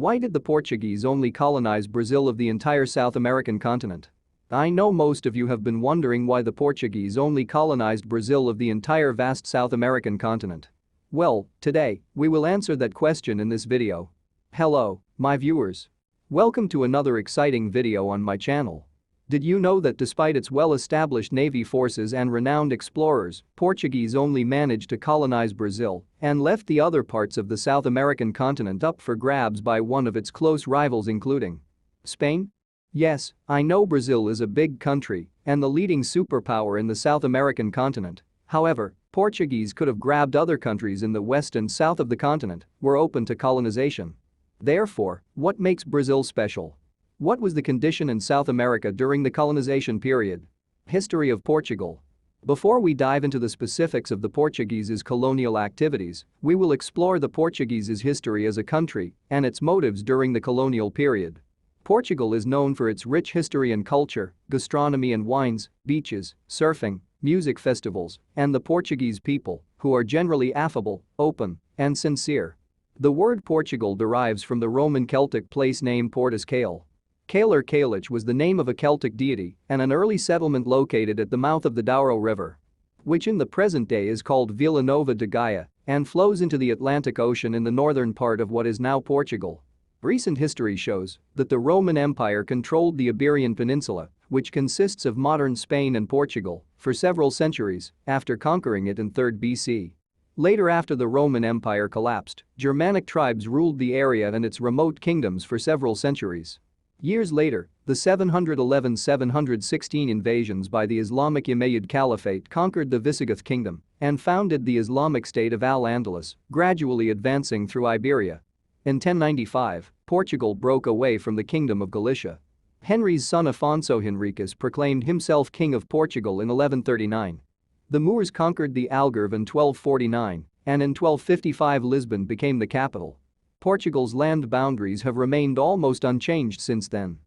Why did the Portuguese only colonize Brazil of the entire South American continent? I know most of you have been wondering why the Portuguese only colonized Brazil of the entire vast South American continent. Well, today, we will answer that question in this video. Hello, my viewers. Welcome to another exciting video on my channel. Did you know that despite its well-established navy forces and renowned explorers, Portuguese only managed to colonize Brazil and left the other parts of the South American continent up for grabs by one of its close rivals, including Spain? Yes, I know Brazil is a big country and the leading superpower in the South American continent. However, Portuguese could have grabbed other countries in the west and south of the continent were open to colonization. Therefore, what makes Brazil special? What was the condition in South America during the colonization period? History of Portugal. Before we dive into the specifics of the Portuguese's colonial activities, we will explore the Portuguese's history as a country and its motives during the colonial period. Portugal is known for its rich history and culture, gastronomy and wines, beaches, surfing, music festivals, and the Portuguese people, who are generally affable, open, and sincere. The word Portugal derives from the Roman Celtic place name Portugal. Cale or Calich was the name of a Celtic deity and an early settlement located at the mouth of the Douro River, which in the present day is called Vila Nova de Gaia and flows into the Atlantic Ocean in the northern part of what is now Portugal. Recent history shows that the Roman Empire controlled the Iberian Peninsula, which consists of modern Spain and Portugal, for several centuries after conquering it in 3rd BC. Later, after the Roman Empire collapsed, Germanic tribes ruled the area and its remote kingdoms for several centuries. Years later, the 711-716 invasions by the Islamic Umayyad Caliphate conquered the Visigoth kingdom and founded the Islamic state of Al-Andalus, gradually advancing through Iberia. In 1095, Portugal broke away from the Kingdom of Galicia. Henry's son Afonso Henriques proclaimed himself King of Portugal in 1139. The Moors conquered the Algarve in 1249, and in 1255 Lisbon became the capital. Portugal's land boundaries have remained almost unchanged since then.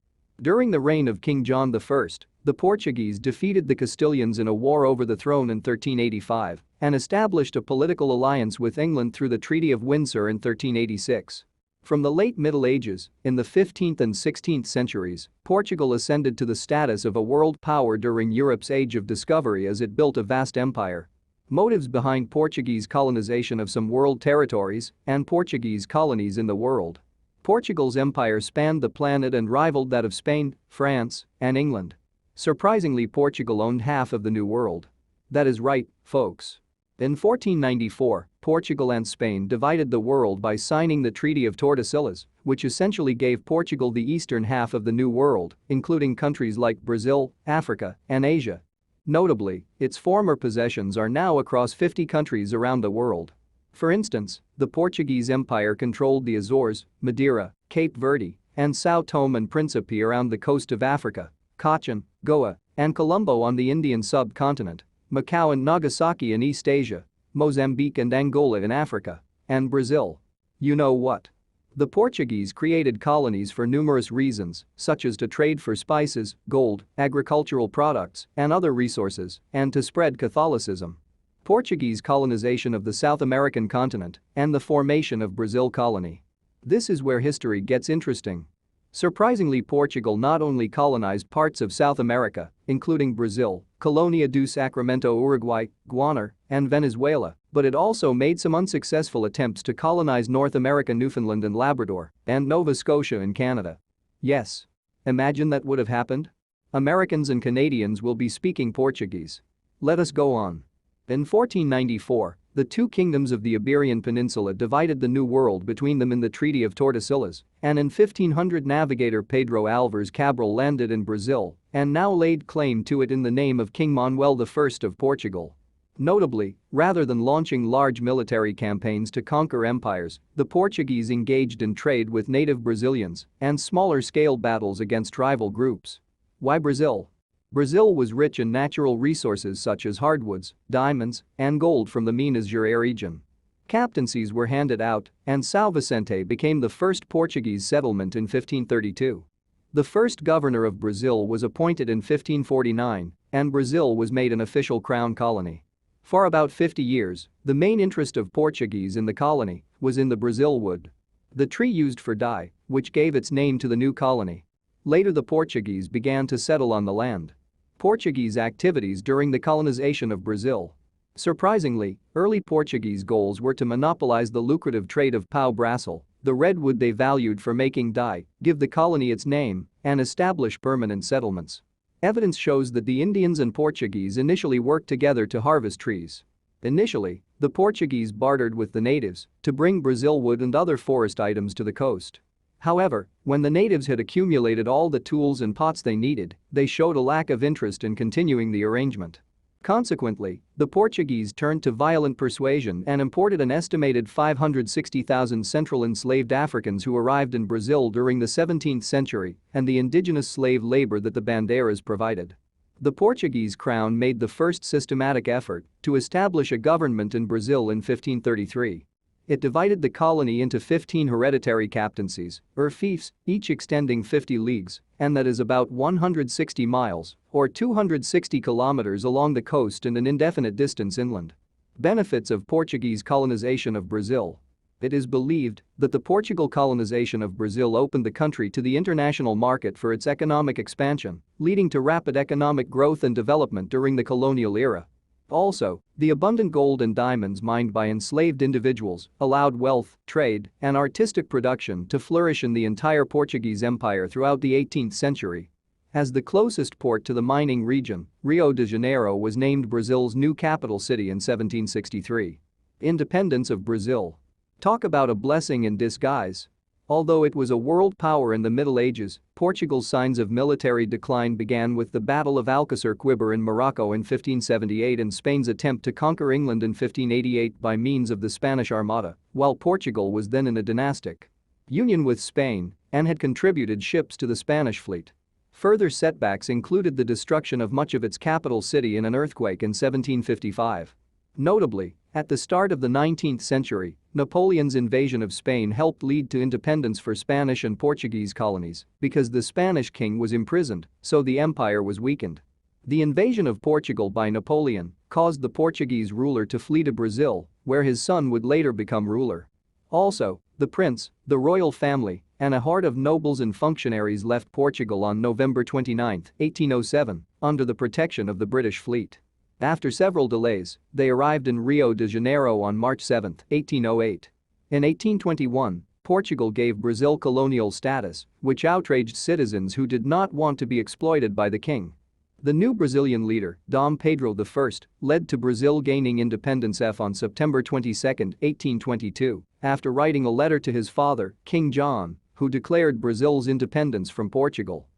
During the reign of King John I, the Portuguese defeated the Castilians in a war over the throne in 1385 and established a political alliance with England through the Treaty of Windsor in 1386. From the late Middle Ages, in the 15th and 16th centuries, Portugal ascended to the status of a world power during Europe's age of discovery as it built a vast empire. Motives behind Portuguese colonization of some world territories and Portuguese colonies in the world. Portugal's empire spanned the planet and rivaled that of Spain, France, and England. Surprisingly, Portugal owned half of the New World. That is right, folks. In 1494, Portugal and Spain divided the world by signing the Treaty of Tordesillas, which essentially gave Portugal the eastern half of the New World, including countries like Brazil, Africa, and Asia. Notably, its former possessions are now across 50 countries around the world. For instance, the Portuguese Empire controlled the Azores, Madeira, Cape Verde, and São Tomé and Príncipe around the coast of Africa, Cochin, Goa, and Colombo on the Indian subcontinent, Macau and Nagasaki in East Asia, Mozambique and Angola in Africa, and Brazil. You know what? The Portuguese created colonies for numerous reasons, such as to trade for spices, gold, agricultural products, and other resources, and to spread Catholicism. Portuguese colonization of the South American continent and the formation of Brazil colony. This is where history gets interesting. Surprisingly, Portugal not only colonized parts of South America, including Brazil, Colonia do Sacramento, Uruguay, Guiana, and Venezuela, but it also made some unsuccessful attempts to colonize North America, Newfoundland and Labrador, and Nova Scotia in Canada. Yes. Imagine that would have happened? Americans and Canadians will be speaking Portuguese. Let us go on. In 1494, the two kingdoms of the Iberian Peninsula divided the New World between them in the Treaty of Tordesillas, and in 1500 navigator Pedro Álvares Cabral landed in Brazil and now laid claim to it in the name of King Manuel I of Portugal. Notably, rather than launching large military campaigns to conquer empires, the Portuguese engaged in trade with native Brazilians and smaller-scale battles against rival groups. Why Brazil? Brazil was rich in natural resources such as hardwoods, diamonds, and gold from the Minas Gerais region. Captaincies were handed out, and São Vicente became the first Portuguese settlement in 1532. The first governor of Brazil was appointed in 1549, and Brazil was made an official crown colony. For about 50 years, the main interest of Portuguese in the colony was in the Brazil wood. the tree used for dye, which gave its name to the new colony. Later the Portuguese began to settle on the land. Portuguese activities during the colonization of Brazil. Surprisingly, early Portuguese goals were to monopolize the lucrative trade of pau-brasil, the redwood they valued for making dye, give the colony its name, and establish permanent settlements. Evidence shows that the Indians and Portuguese initially worked together to harvest trees. Initially, the Portuguese bartered with the natives to bring Brazil wood and other forest items to the coast. However, when the natives had accumulated all the tools and pots they needed, they showed a lack of interest in continuing the arrangement. Consequently, the Portuguese turned to violent persuasion and imported an estimated 560,000 Central enslaved Africans who arrived in Brazil during the 17th century and the indigenous slave labor that the bandeiras provided. The Portuguese crown made the first systematic effort to establish a government in Brazil in 1533. It divided the colony into 15 hereditary captaincies, or fiefs, each extending 50 leagues, and that is about 160 miles, or 260 kilometers along the coast and an indefinite distance inland. Benefits of Portuguese colonization of Brazil. It is believed that the Portugal colonization of Brazil opened the country to the international market for its economic expansion, leading to rapid economic growth and development during the colonial era. Also, the abundant gold and diamonds mined by enslaved individuals allowed wealth, trade, and artistic production to flourish in the entire Portuguese Empire throughout the 18th century. As the closest port to the mining region, Rio de Janeiro was named Brazil's new capital city in 1763. Independence of Brazil. Talk about a blessing in disguise. Although it was a world power in the Middle Ages, Portugal's signs of military decline began with the Battle of Alcácer Quibir in Morocco in 1578 and Spain's attempt to conquer England in 1588 by means of the Spanish Armada, while Portugal was then in a dynastic union with Spain and had contributed ships to the Spanish fleet. Further setbacks included the destruction of much of its capital city in an earthquake in 1755. Notably, at the start of the 19th century, Napoleon's invasion of Spain helped lead to independence for Spanish and Portuguese colonies because the Spanish king was imprisoned, so the empire was weakened. The invasion of Portugal by Napoleon caused the Portuguese ruler to flee to Brazil, where his son would later become ruler. Also, the prince, the royal family, and a horde of nobles and functionaries left Portugal on November 29, 1807, under the protection of the British fleet. After several delays, they arrived in Rio de Janeiro on March 7, 1808. In 1821, Portugal gave Brazil colonial status, which outraged citizens who did not want to be exploited by the king. The new Brazilian leader, Dom Pedro I, led to Brazil gaining independence on September 22, 1822, after writing a letter to his father, King John, who declared Brazil's independence from Portugal.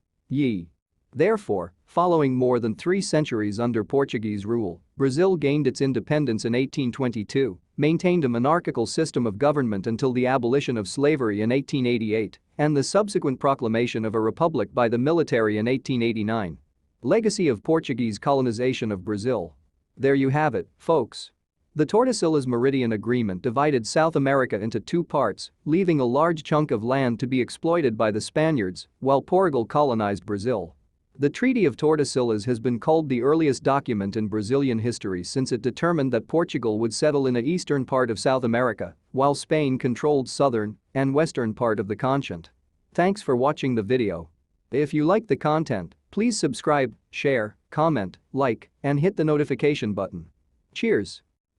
Therefore, following more than 3 centuries under Portuguese rule, Brazil gained its independence in 1822, maintained a monarchical system of government until the abolition of slavery in 1888, and the subsequent proclamation of a republic by the military in 1889. Legacy of Portuguese colonization of Brazil. There you have it, folks. The Tordesillas Meridian Agreement divided South America into 2 parts, leaving a large chunk of land to be exploited by the Spaniards, while Portugal colonized Brazil. The Treaty of Tordesillas has been called the earliest document in Brazilian history since it determined that Portugal would settle in the eastern part of South America, while Spain controlled southern and western part of the continent. Thanks for watching the video. If you like the content, please subscribe, share, comment, like, and hit the notification button. Cheers.